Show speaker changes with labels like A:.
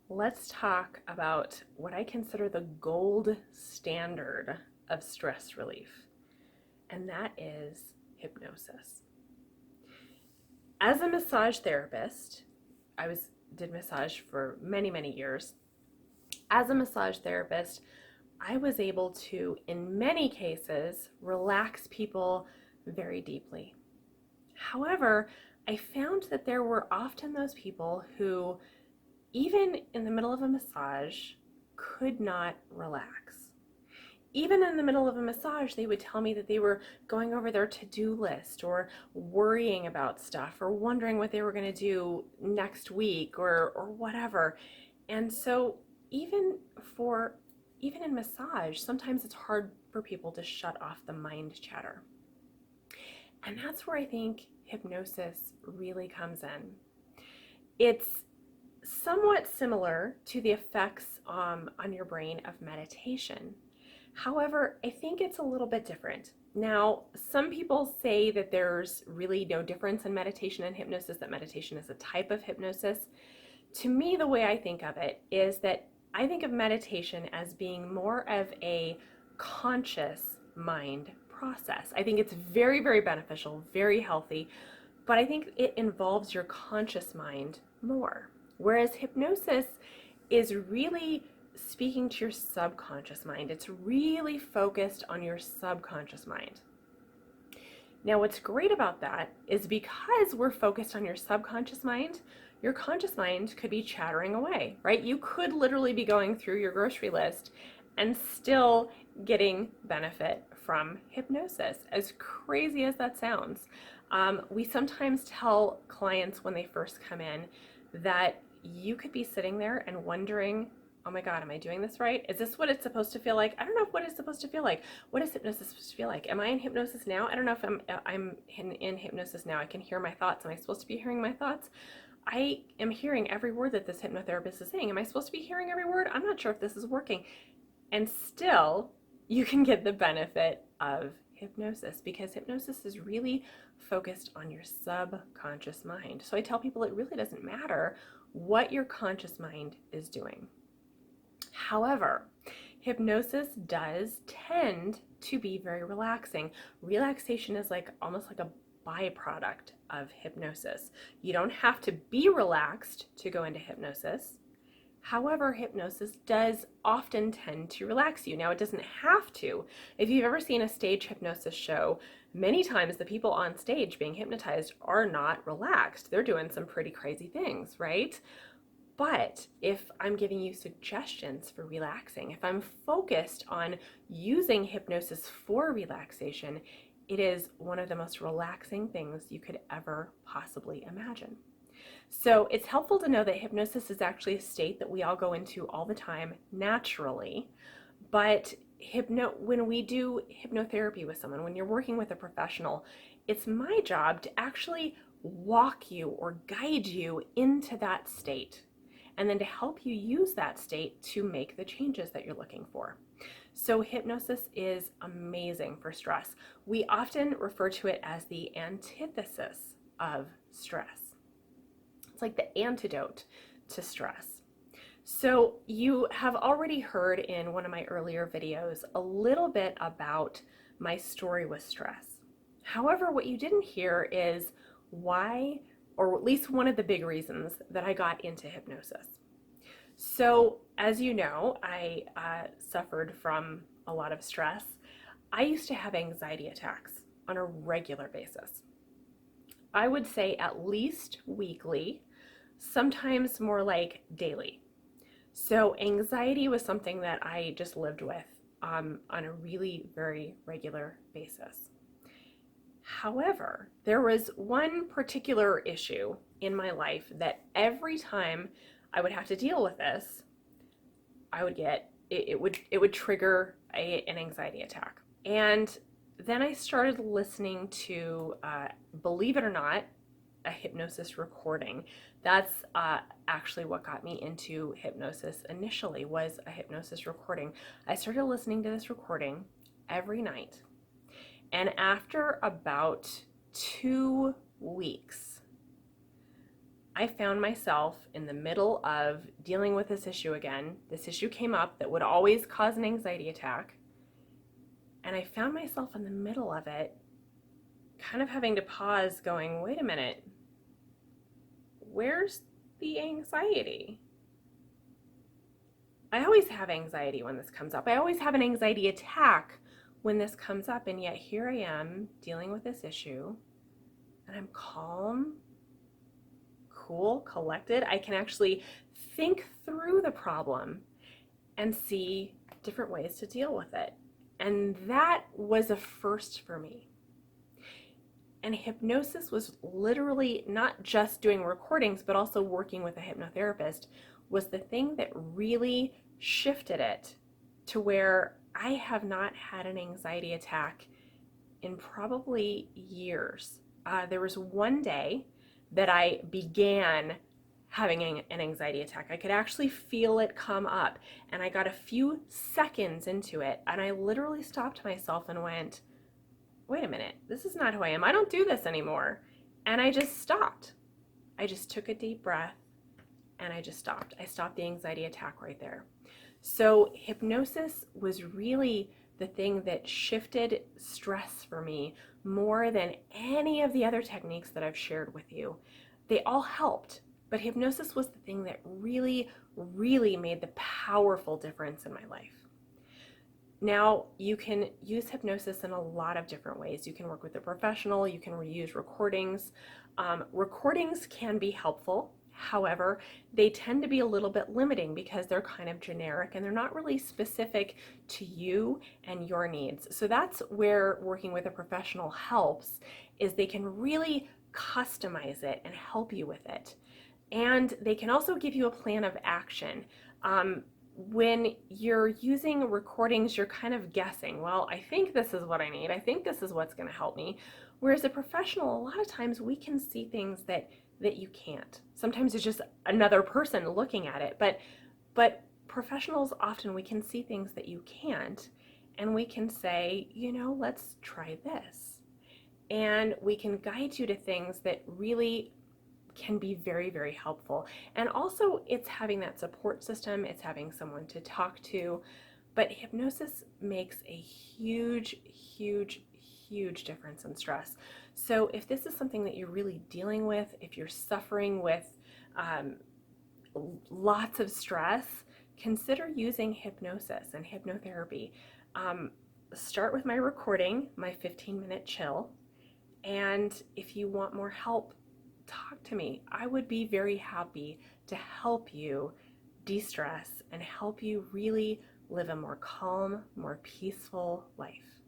A: Let's talk about what I consider the gold standard of stress relief, and that is hypnosis. As a massage therapist, I did massage for many years. As a massage therapist, I was able to, in many cases, relax people very deeply. However, I found that there were often those people who, even in the middle of a massage, could not relax. Even in the middle of a massage, they would tell me that they were going over their to-do list or worrying about stuff or wondering what they were going to do next week or whatever. And so even for even in massage, sometimes it's hard for people to shut off the mind chatter. And that's where I think hypnosis really comes in. It's somewhat similar to the effects on your brain of meditation. However, I think it's a little bit different. Now, some people say that there's really no difference in meditation and hypnosis, that meditation is a type of hypnosis. To me, the way I think of it is that I think of meditation as being more of a conscious mind process. I think it's very beneficial, very healthy, but I think it involves your conscious mind more. Whereas hypnosis is really speaking to your subconscious mind. It's really focused on your subconscious mind. Now, what's great about that is because we're focused on your subconscious mind, your conscious mind could be chattering away, right? You could literally be going through your grocery list and still getting benefit from hypnosis, as crazy as that sounds. We sometimes tell clients when they first come in that you could be sitting there and wondering, oh my God, am I doing this right? Is this what it's supposed to feel like? I don't know what it's supposed to feel like. What is hypnosis supposed to feel like? Am I in hypnosis now? I don't know if I'm in hypnosis now. I can hear my thoughts. Am I supposed to be hearing my thoughts? I am hearing every word that this hypnotherapist is saying. Am I supposed to be hearing every word? I'm not sure if this is working. And still, you can get the benefit of hypnosis because hypnosis is really focused on your subconscious mind. So I tell people it really doesn't matter what your conscious mind is doing. However, hypnosis does tend to be very relaxing. Relaxation is like almost like a byproduct of hypnosis. You don't have to be relaxed to go into hypnosis. However, hypnosis does often tend to relax you. Now, it doesn't have to. If you've ever seen a stage hypnosis show, many times the people on stage being hypnotized are not relaxed. They're doing some pretty crazy things, right? But if I'm giving you suggestions for relaxing, if I'm focused on using hypnosis for relaxation, it is one of the most relaxing things you could ever possibly imagine. So it's helpful to know that hypnosis is actually a state that we all go into all the time naturally. But when we do hypnotherapy with someone, when you're working with a professional, it's my job to actually walk you or guide you into that state and then to help you use that state to make the changes that you're looking for. So hypnosis is amazing for stress. We often refer to it as the antithesis of stress. It's like the antidote to stress. So you have already heard in one of my earlier videos a little bit about my story with stress. However, what you didn't hear is why, or at least one of the big reasons that I got into hypnosis. So as you know, I suffered from a lot of stress. I used to have anxiety attacks on a regular basis. I would say at least weekly, sometimes more like daily. So anxiety was something that I just lived with on a really very regular basis. However, there was one particular issue in my life that every time I would have to deal with this, I would get it would trigger an anxiety attack. And then I started listening to, believe it or not, a hypnosis recording. That's actually what got me into hypnosis initially, was a hypnosis recording. I started listening to this recording every night. And after about 2 weeks, I found myself in the middle of dealing with this issue again. This issue came up that would always cause an anxiety attack. And I found myself in the middle of it, kind of having to pause, going, wait a minute, where's the anxiety? I always have anxiety when this comes up. I always have an anxiety attack when this comes up. And yet here I am dealing with this issue, and I'm calm, cool, collected. I can actually think through the problem and see different ways to deal with it. And that was a first for me. And hypnosis was literally not just doing recordings, but also working with a hypnotherapist was the thing that really shifted it to where I have not had an anxiety attack in probably years. There was one day that I began having an anxiety attack. I could actually feel it come up, and I got a few seconds into it, and I literally stopped myself and went, wait a minute, this is not who I am. I don't do this anymore. And I just stopped. I just took a deep breath and I just stopped. I stopped the anxiety attack right there. So hypnosis was really the thing that shifted stress for me more than any of the other techniques that I've shared with you. They all helped, but hypnosis was the thing that really, really made the powerful difference in my life. Now, you can use hypnosis in a lot of different ways. You can work with a professional, you can use recordings. Recordings can be helpful. However, they tend to be a little bit limiting because they're kind of generic and they're not really specific to you and your needs. So that's where working with a professional helps, is they can really customize it and help you with it. And they can also give you a plan of action. When you're using recordings, you're kind of guessing, well, I think this is what I need. I think this is what's going to help me. Whereas a professional, a lot of times we can see things that you can't. Sometimes it's just another person looking at it, but professionals, often we can see things that you can't, and we can say, let's try this. And we can guide you to things that really can be very, very helpful. And also it's having that support system, it's having someone to talk to. But hypnosis makes a huge, huge, huge difference in stress. So if this is something that you're really dealing with, if you're suffering with lots of stress, consider using hypnosis and hypnotherapy. Start with my recording, my 15-minute chill. And if you want more help, talk to me. I would be very happy to help you de-stress and help you really live a more calm, more peaceful life.